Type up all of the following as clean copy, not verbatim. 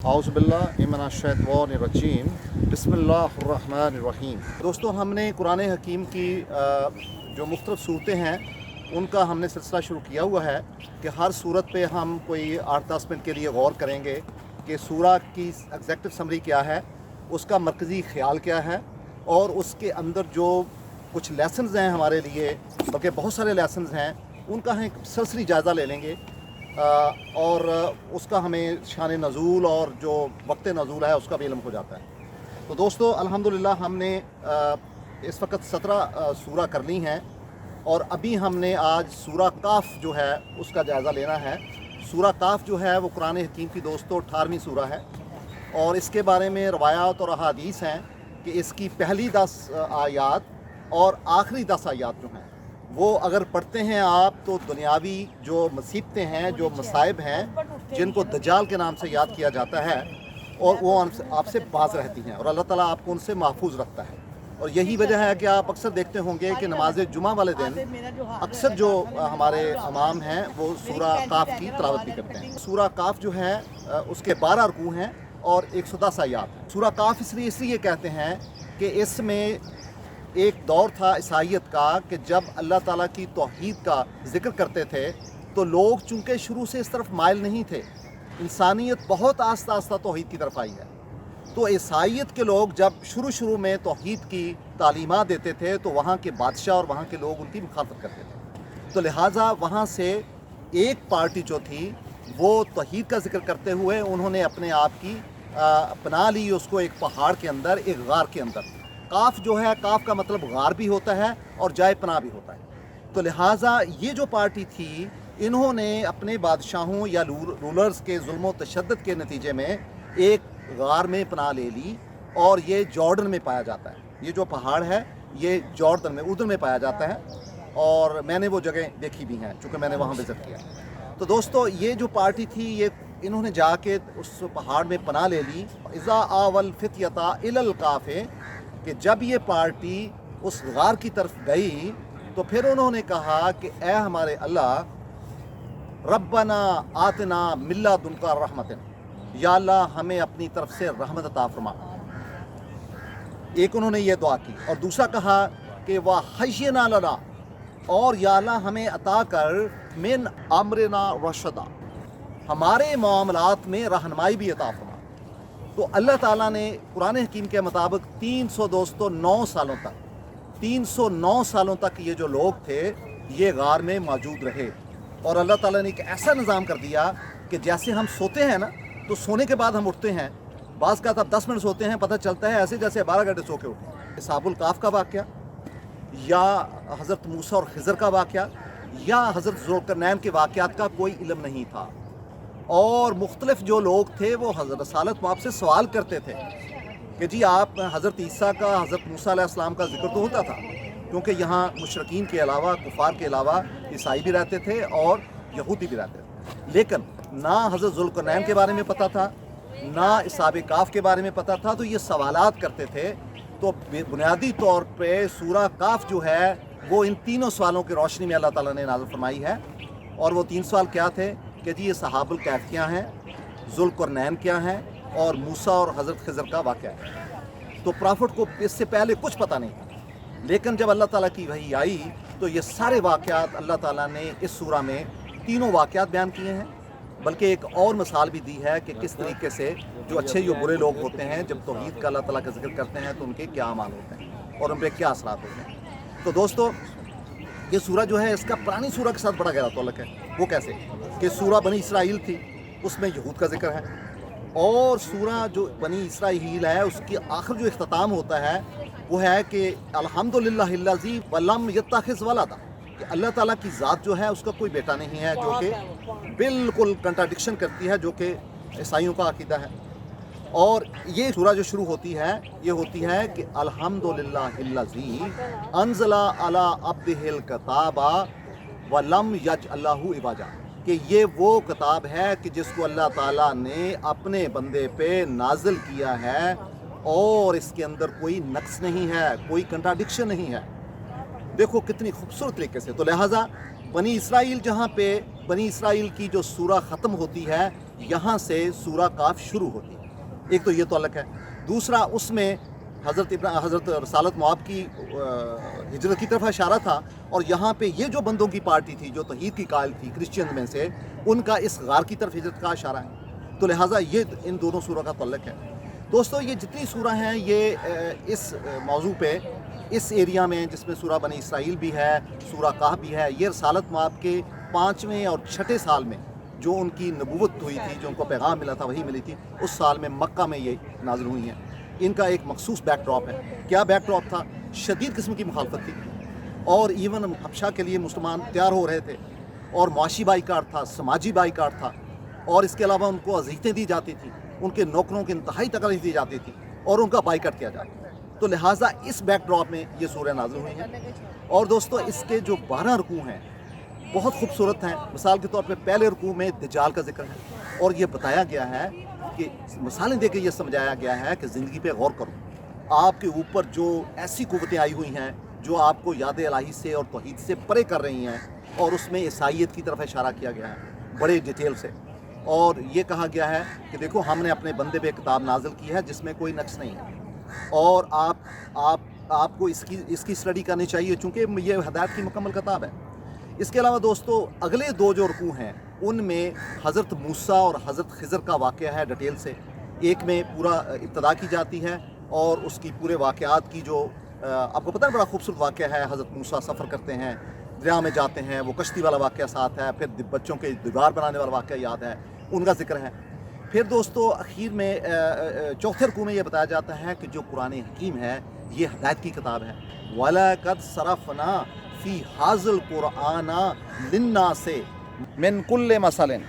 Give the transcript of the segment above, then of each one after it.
औज़ुबिल्लाहिमिनश्शैतानिर्रजीम बिस्मिल्लाहिर्रहमानिर्रहीम। दोस्तों, हमने कुरान हकीम की जो मुख्तलिफ़ सूरतें हैं उनका हमने सिलसिला शुरू किया हुआ है कि हर सूरत पे हम कोई 8-10 मिनट के लिए गौर करेंगे कि सूरा की एग्जैक्टिव समरी क्या है, उसका मरकज़ी ख़्याल क्या है और उसके अंदर जो कुछ लेसन्स हैं हमारे लिए, बल्कि बहुत सारे लेसन्स हैं, उनका हम एक सरसरी जायज़ा ले लेंगे और उसका हमें शान नज़ूल और जो वक्त नज़ूल है उसका भी इल्म हो जाता है। तो दोस्तों, अल्हम्दुलिल्लाह हमने इस वक्त 17 सूरा कर ली हैं और अभी हमने आज सूरा काफ जो है उसका जायज़ा लेना है। सूरा काफ जो है वो कुरान हकीम की दोस्तों 18वीं सूरा है और इसके बारे में रवायात और अहादीस हैं कि इसकी पहली 10 आयात और आखिरी 10 आयात जो हैं वो अगर पढ़ते हैं आप तो दुनियावी जो मुसीबतें हैं, जो मसाइब हैं, जिनको दज्जाल के नाम से याद किया जाता है, और वो आपसे बाज रहती हैं और अल्लाह ताला आपको उनसे महफूज रखता है। और यही वजह है कि आप अक्सर देखते होंगे कि नमाज जुमा वाले दिन अक्सर जो हमारे इमाम हैं वो सूरा काफ की तिलावत भी करते हैं। सूरा काफ जो है उसके 12 रुकू हैं और 110 आयात हैं। सूरा काफ इसलिए कहते हैं कि इसमें एक दौर था ईसाईयत का कि जब अल्लाह ताला की तौहीद का जिक्र करते थे तो लोग चूँकि शुरू से इस तरफ माइल नहीं थे, इंसानियत बहुत आस्ता आस्ता तौहीद की तरफ आई है, तो ईसाईयत के लोग जब शुरू में तौहीद की तालीमात देते थे तो वहाँ के बादशाह और वहाँ के लोग उनकी मुखालफत करते थे। तो लिहाजा वहाँ से एक पार्टी जो थी वो तौहीद का जिक्र करते हुए उन्होंने अपने आप की पनाह ली उसको एक पहाड़ के अंदर, एक गार के अंदर। काफ जो है, काफ का मतलब गार भी होता है और जाए पनाह भी होता है। तो लिहाजा ये जो पार्टी थी इन्होंने अपने बादशाहों या रूलर्स के जुल्म तशद्दुद के नतीजे में एक गार में पनाह ले ली और ये जॉर्डन में पाया जाता है। ये जो पहाड़ है ये जॉर्डन में, उर्दू में पाया जाता है और मैंने वो जगह देखी भी हैं चूँकि मैंने वहाँ विज़िट किया। तो दोस्तों, ये जो पार्टी थी ये इन्होंने जाके उस पहाड़ में पनाह ले ली। इज़ा आवल फित्यता इलल काफ़े, कि जब ये पार्टी उस गार की तरफ गई तो फिर उन्होंने कहा कि ए हमारे अल्लाह, रब्बना आतना मिल्ला दुनका रहमतन, या अल्लाह हमें अपनी तरफ से रहमत अता फरमा। एक उन्होंने ये दुआ की और दूसरा कहा कि वाह हय्यना लना, और या अल्लाह हमें अता कर मिन अमरना रशदा, हमारे मामलात में रहनुमाई भी अता फरमा। तो अल्लाह ताला ने कुरान हकीम के मुताबिक 309 सालों तक ये जो लोग थे ये गार में मौजूद रहे और अल्लाह ताला ने एक ऐसा निज़ाम कर दिया कि जैसे हम सोते हैं ना तो सोने के बाद हम उठते हैं, बाज़ का तब 10 मिनट सोते हैं, पता चलता है ऐसे जैसे 12 घंटे सो के उठे। इसाबुल काफ का वाक़या या हज़रत मूसा और खिज़र का वाक़या या हज़रत ज़ुल्करनैन के वाक़यात का कोई इल्म नहीं था और मुख्तलिफ जो लोग थे वो हज़रत रसालत माप से सवाल करते थे कि जी आप हज़रत ईसा का, हज़रत मूसा अलैहिस्सलाम का जिक्र तो होता था, क्योंकि यहाँ मुशरकीन के अलावा, कुफ़ार के अलावा ईसाई भी रहते थे और यहूदी भी रहते थे, लेकिन ना हज़रत ज़ुल्करनैन के बारे में पता था, ना इसाब काफ के बारे में पता था। तो ये सवालात करते थे। तो बुनियादी तौर पे सूरा काफ जो है वो इन तीनों सवालों की रोशनी में अल्लाह ताला ने नाज़िल फरमाई है। और वो 3 सवाल क्या थे कि जी ये सहाबुल कैफ क्या हैं, ज़ुल्करनैन क्या हैं और मूसा और हज़रत खिज़र का वाक़या है। तो प्रॉफिट को इससे पहले कुछ पता नहीं था, लेकिन जब अल्लाह ताला की वही आई तो ये सारे वाक़यात अल्लाह ताला ने इस सूरा में तीनों वाक़यात बयान किए हैं। बल्कि एक और मिसाल भी दी है कि किस तरीके से जो अच्छे जो बुरे लोग होते हैं जब तौहीद का अल्लाह ताला का जिक्र करते हैं तो उनके क्या अमाल होते हैं और उन पर क्या असरात होते हैं। तो दोस्तों, ये सूरा जो है इसका पुरानी सूरा के साथ बड़ा गहरा ताल्लुक है। वो कैसे कि सूरा बनी इसराइल थी, उसमें यहूद का जिक्र है, और सूरा जो बनी इसराइल है उसकी आखिर जो इख्तिताम होता है वो है कि अल्हम्दुलिल्लाहिल्लज़ी वलम यत्तखिज़ वलदा, कि अल्लाह ताला की ज़ात जो है उसका कोई बेटा नहीं है, जो कि बिल्कुल कंट्राडिक्शन करती है जो कि ईसाइयों का अकीदा है। और ये सूरा जो शुरू होती है ये होती है कि अल्हम्दुलिल्लाहिल्लज़ी अंज़ला अला अब्दिहिल किताबा वलम यजअल्हु इवाजा, कि ये वो किताब है कि जिसको अल्लाह ताला ने अपने बंदे पे नाजिल किया है और इसके अंदर कोई नक्स नहीं है, कोई कंट्राडिक्शन नहीं है। देखो कितनी खूबसूरत तरीके से। तो लिहाजा बनी इसराइल, जहाँ पे बनी इसराइल की जो सूरा ख़त्म होती है यहाँ से सूरह काफ शुरू होती है। एक तो ये तअल्लुक़ है। दूसरा, उसमें हज़रत रसालत मआब की हिजरत की तरफ इशारा था, और यहाँ पे ये जो बंदों की पार्टी थी जो तौहीद की कायल थी क्रिश्चियन में से, उनका इस गार की तरफ हिजरत का इशारा है। तो लिहाजा ये इन दोनों सूरह का तअल्लुक़ है। दोस्तों, ये जितनी सूरह हैं ये इस मौजू पे, इस एरिया में जिसमें सूरह बनी इसराइल भी है, सूरह कहफ भी है, ये रसालत मआब के 5वें और 6ठे साल में जो उनकी नबूवत हुई थी, जो उनको पैगाम मिला था, वही मिली थी, उस साल में मक्का में ये नाज़िल हुई हैं। इनका एक मखसूस बैकड्रॉप है। क्या बैकड्रॉप था? शदीद किस्म की मुखालफत थी, और इवन हबशा के लिए मुसलमान तैयार हो रहे थे, और मुआशी बाइकाट था, समाजी बाइकाट था, और इसके अलावा उनको अज़ीज़ें दी जाती थी, उनके नौकरों की इंतहाई तकलीफ दी जाती थी, और उनका बाइकाट किया जाता था। तो लिहाजा इस बैकड्रॉप में ये सूरह नाज़िल हुई है। और दोस्तों, इसके जो 12 रुकू हैं बहुत खूबसूरत हैं। मिसाल के तौर पे पहले रुकू में दज्जाल का जिक्र है, और ये बताया गया है कि मिसालें देके ये समझाया गया है कि ज़िंदगी पे गौर करो। आपके ऊपर जो ऐसी कुव्वतें आई हुई हैं जो आपको याद इलाही से और तौहीद से परे कर रही हैं, और उसमें ईसाईयत की तरफ इशारा किया गया है बड़े डिटेल से। और ये कहा गया है कि देखो, हमने अपने बंदे पे किताब नाजिल की है जिसमें कोई नक्श नहीं है, और आपको इसकी स्टडी करनी चाहिए, चूँकि ये हदायत की मुकम्मल किताब है। इसके अलावा दोस्तों, अगले 2 जो रुकू हैं उनमें हज़रत मूसा और हज़रत खिज़र का वाक़या है डिटेल से। एक में पूरा इब्तदा की जाती है, और उसकी पूरे वाक़यात की जो आपको पता है बड़ा खूबसूरत वाक़या है। हज़रत मूसा सफ़र करते हैं, दरिया में जाते हैं, वो कश्ती वाला वाक़या साथ है, फिर बच्चों के दीवार बनाने वाला वाक़या याद है, उनका जिक्र है। फिर दोस्तों, आखिर में चौथे रुकू में ये बताया जाता है कि जो कुरान हकीम है ये हदायत की किताब है। वलक़द सरफ़ना फ़ी हाज़िल कुरआना लिन्नासे मिन कुल्लि मसलिन,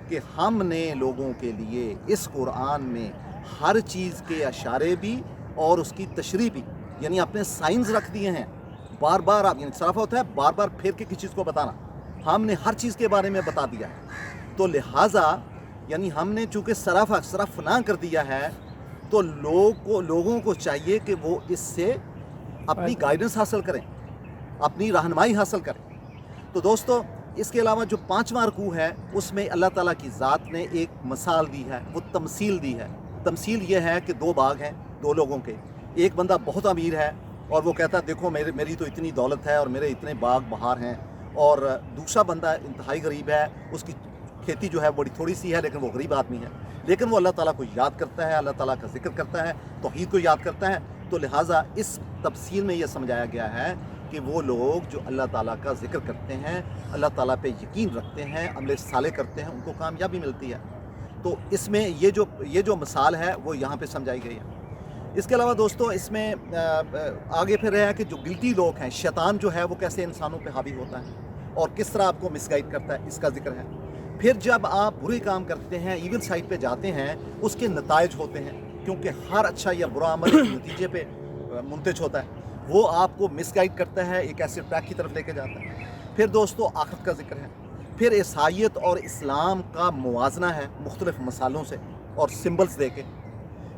कि हमने लोगों के लिए इस कुरान में हर चीज़ के इशारे भी और उसकी तशरीह भी, यानी अपने साइंस रख दिए हैं। बार बार आप, यानी सराफा होता है बार बार फिर के किसी चीज़ को बताना, हमने हर चीज़ के बारे में बता दिया है। तो लिहाजा यानी हमने चूँकि सरफ ना कर दिया है, तो लोगों को चाहिए कि वो इससे अपनी गाइडेंस हासिल करें, अपनी रहनुमाई हासिल करें। तो दोस्तों, इसके अलावा जो 5वां रुकू है उसमें अल्लाह ताला की ज़ात ने एक मिसाल दी है, वो तमसील दी है। तमसील ये है कि 2 बाग हैं 2 लोगों के। एक बंदा बहुत अमीर है और वो कहता है देखो मेरी तो इतनी दौलत है और मेरे इतने बाग बहार हैं, और दूसरा बंदा इंतहाई गरीब है, उसकी खेती जो है बड़ी थोड़ी सी है, लेकिन वो गरीब आदमी है, लेकिन वो अल्लाह ताला को याद करता है, अल्लाह ताला का जिक्र करता है, तौहीद को याद करता है। तो लिहाजा इस तफसील में यह समझाया गया है कि वो लोग जो अल्लाह ताला का जिक्र करते हैं, अल्लाह ताला पे यकीन रखते हैं, अमल साले करते हैं, उनको कामयाबी मिलती है। तो इसमें ये जो मिसाल है वो यहाँ पे समझाई गई है। इसके अलावा दोस्तों, इसमें आगे फिर है कि जो गिल्टी लोग हैं, शैतान जो है वो कैसे इंसानों पे हावी होता है और किस तरह आपको मिसगाइड करता है, इसका जिक्र है। फिर जब आप बुरे काम करते हैं, ईविल साइड पे जाते हैं, उसके नताइज होते हैं, क्योंकि हर अच्छा या बुरा अमल एक नतीजे पे मुंतज होता है, वो आपको मिसगाइड करता है, एक ऐसे ट्रैक की तरफ लेके जाता है। फिर दोस्तों, आखिरत का जिक्र है। फिर ईसाईयत और इस्लाम का मुवाजना है मुख्तलिफ मसालों से और सिम्बल्स दे के।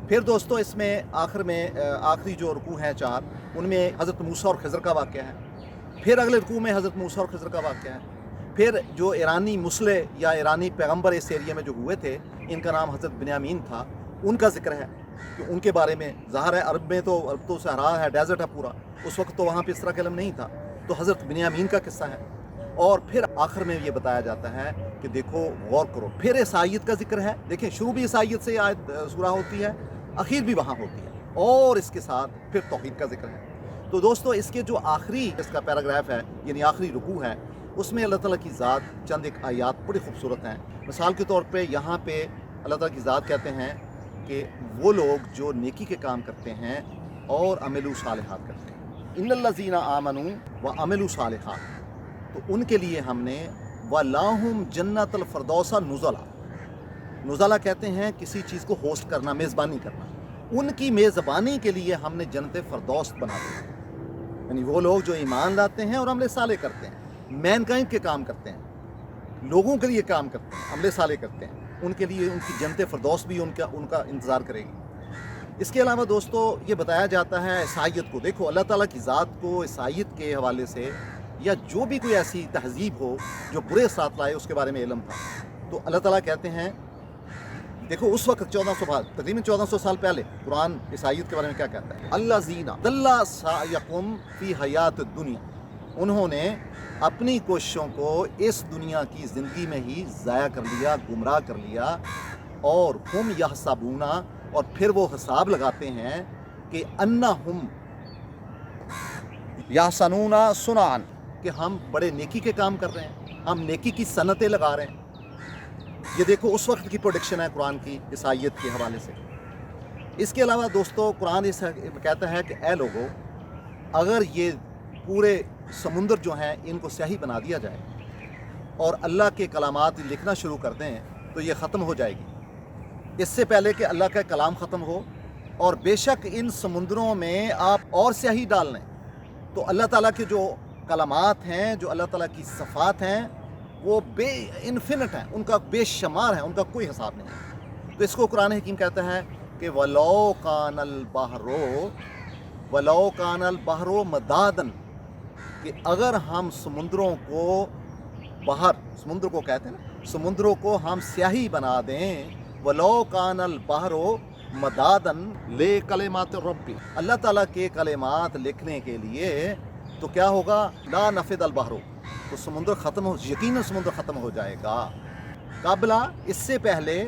फिर दोस्तों, इसमें आखिर में आखिरी जो रुकू हैं 4, उनमें हज़रत मूसा और खिज़र का वाक़या है। फिर अगले रुकू में हज़रत मूसा और खिज़र का वाक़या है। फिर जो ईरानी मुसले या ईरानी पैगम्बर इस एरिया में जो हुए थे, इनका नाम हज़रत बिन्यामीन था, उनका जिक्र है कि उनके बारे में ज़ाहिर है अरब में तो सहरा है, डेजर्ट है पूरा, उस वक्त तो वहाँ पे इस तरह का इल्म नहीं था, तो हज़रत बिन्यामीन का किस्सा है। और फिर आखिर में ये बताया जाता है कि देखो गौर करो, फिर ईसाईयत का जिक्र है। देखिए, शुरू भी ईसाईयत से आयत सूरा होती है, आखिर भी वहाँ होती है, और इसके साथ फिर तौहीद का जिक्र है। तो दोस्तों, इसके जो आखिरी इसका पैराग्राफ है, यानी आखिरी रुकू है, उसमें अल्लाह ताला की ज़ात चंद एक आयात बड़ी खूबसूरत हैं। मिसाल के तौर पे यहाँ पे अल्लाह ताला की ज़ात कहते हैं कि वो लोग जो नेकी के काम करते हैं और अमलु सालिहात करते हैं, इन्नल्लज़ीना आमनू व अमलु सालिहात, तो उनके लिए हमने वलाहुम जन्नतल फ़िरदौसा नुज़ला, नुज़ला कहते हैं किसी चीज़ को होस्ट करना, मेज़बानी करना, उनकी मेज़बानी के लिए हमने जन्नत फ़िरदौस बना दी। यानी वो लोग जो ईमान लाते हैं और अमल साले करते हैं, मैनकाइंड के काम करते हैं, लोगों के लिए काम करते हैं, अमल साले करते हैं, उनके लिए उनकी जन्नत फ़िरदौस भी उनका इंतज़ार करेगी। इसके अलावा दोस्तों, ये बताया जाता है ईसाईयत को, देखो अल्लाह ताला की ज़ात को ईसाईयत के हवाले से या जो भी कोई ऐसी तहज़ीब हो जो बुरे साथ लाए, उसके बारे में इल्म था। तो अल्लाह ताला कहते हैं देखो उस वक्त 1400 साल, तकरीबन 1400 साल पहले कुरान इस आयत के बारे में क्या कहता है, अल्लाज़ीना दल्ला सायकुम फी हयात दुनिया, उन्होंने अपनी कोशिशों को इस दुनिया की ज़िंदगी में ही ज़ाया कर लिया, गुमराह कर लिया, और हम यहसबूना, और फिर वो हिसाब लगाते हैं कि अन्ना हम यासनूना सुनान, कि हम बड़े नेकी के काम कर रहे हैं, हम नेकी की सनतें लगा रहे हैं। ये देखो उस वक्त की प्रोडिक्शन है कुरान की इस आयत के हवाले से। इसके अलावा दोस्तों कुरान इस कहता है कि ए लोगों, अगर ये पूरे समुंदर जो हैं इनको स्याही बना दिया जाए और अल्लाह के कलामात लिखना शुरू कर दें तो ये ख़त्म हो जाएगी, इससे पहले कि अल्लाह का कलाम ख़त्म हो। और बेशक इन समुंदरों में आप और स्याही डाल लें तो अल्लाह ताला के जो कलामात हैं, जो अल्लाह ताला की सफ़ात हैं, वो बे इन्फिनिट हैं, उनका बेशुमार है, उनका कोई हिसाब नहीं है। तो इसको कुरान हकीम कहता है कि वलो कानल बहरो मदादन, कि अगर हम समुद्रों को बाहर, समुद्र को कहते हैं ना, समुद्रों को हम स्याही बना दें, वलो कानल बहरो मदादन ले कलेमात रब्बी, अल्लाह ताला के कलेमात लिखने के लिए, तो क्या होगा, ला नफिद अल बहरो, तो समुद्र ख़त्म हो, यकीनन समुद्र ख़त्म हो जाएगा। काबला, इससे पहले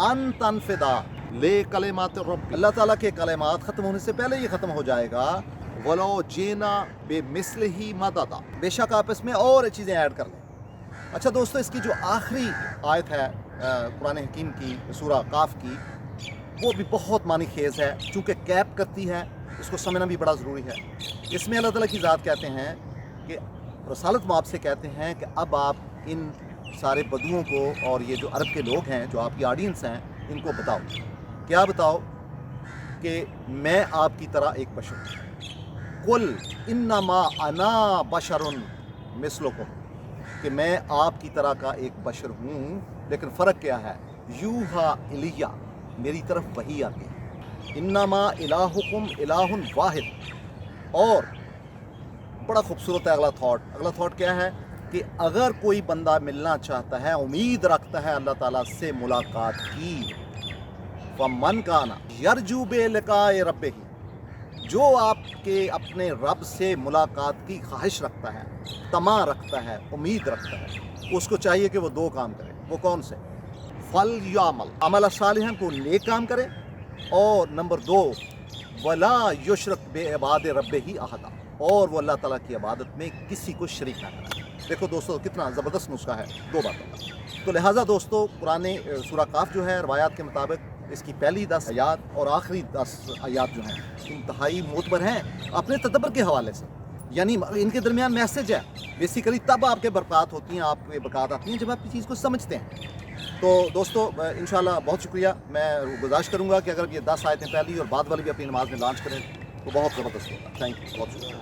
अन तनफिदा ले कलेमात रब्बी, अल्लाह ताला के कलेमात ख़त्म होने से पहले ये ख़त्म हो जाएगा। वलो जेना बेमिस्लिही मददा, बेशक आप इसमें और चीज़ें ऐड कर लें। अच्छा दोस्तों, इसकी जो आखिरी आयत है कुरान हकीम की सूरह काफ की, वो भी बहुत मानी खेज़ है, चूँकि कैप करती है, इसको समझना भी बड़ा ज़रूरी है। इसमें अल्लाह ताला की ज़ात कहते हैं कि रसालत माप से कहते हैं कि अब आप इन सारे बदुओं को और ये जो अरब के लोग हैं, जो आपकी ऑडियंस हैं, इनको बताओ, क्या बताओ, कि मैं आपकी तरह एक बशर हूँ। कुल इन्नमा अना बशरुन मिसलुकुम, कि मैं आपकी तरह का एक बशर हूँ, लेकिन फ़र्क क्या है, यूहा इलिया, मेरी तरफ वही आती है। इन्नमा इलाहुकुम इलाहुन वाहिद। और बड़ा खूबसूरत है अगला थॉट क्या है, कि अगर कोई बंदा मिलना चाहता है, उम्मीद रखता है अल्लाह ताला से मुलाकात की, फमन काना यरजू बेलिकाए रब्बिही, जो आपके अपने रब से मुलाकात की ख्वाहिश रखता है, तमा रखता है, उम्मीद रखता है, उसको चाहिए कि वो दो काम करे। वो कौन से, फल यामल अमल सालिहन, को नेक काम करे, और नंबर 2 वला युशरक बेइबाद रब्बिही अहदा, और वो अल्लाह ताला की इबादत में किसी को शरीक ना करे। देखो दोस्तों कितना ज़बरदस्त नुस्खा है दो बातों का। तो लिहाजा दोस्तों कुरान सूरह काफ जो है, रवायात के मुताबिक इसकी पहली 10 आयात और आखिरी 10 आयात जो हैं इंतहाई मोतबर हैं अपने तदब्बर के हवाले से, यानी इनके दरमियान मैसेज है। बेसिकली तब आपके बरक़ात होती हैं, आपके बरक़ात आती हैं जब आप किसी चीज़ को समझते हैं। तो दोस्तों इंशाल्लाह बहुत शुक्रिया। मैं गुजारिश करूँगा कि अगर ये 10 आयतें पहली और बाद वाली भी अपनी नमाज में लॉन्च करें तो बहुत ज़बरदस्त होगा। थैंक यू, बहुत शुक्रिया।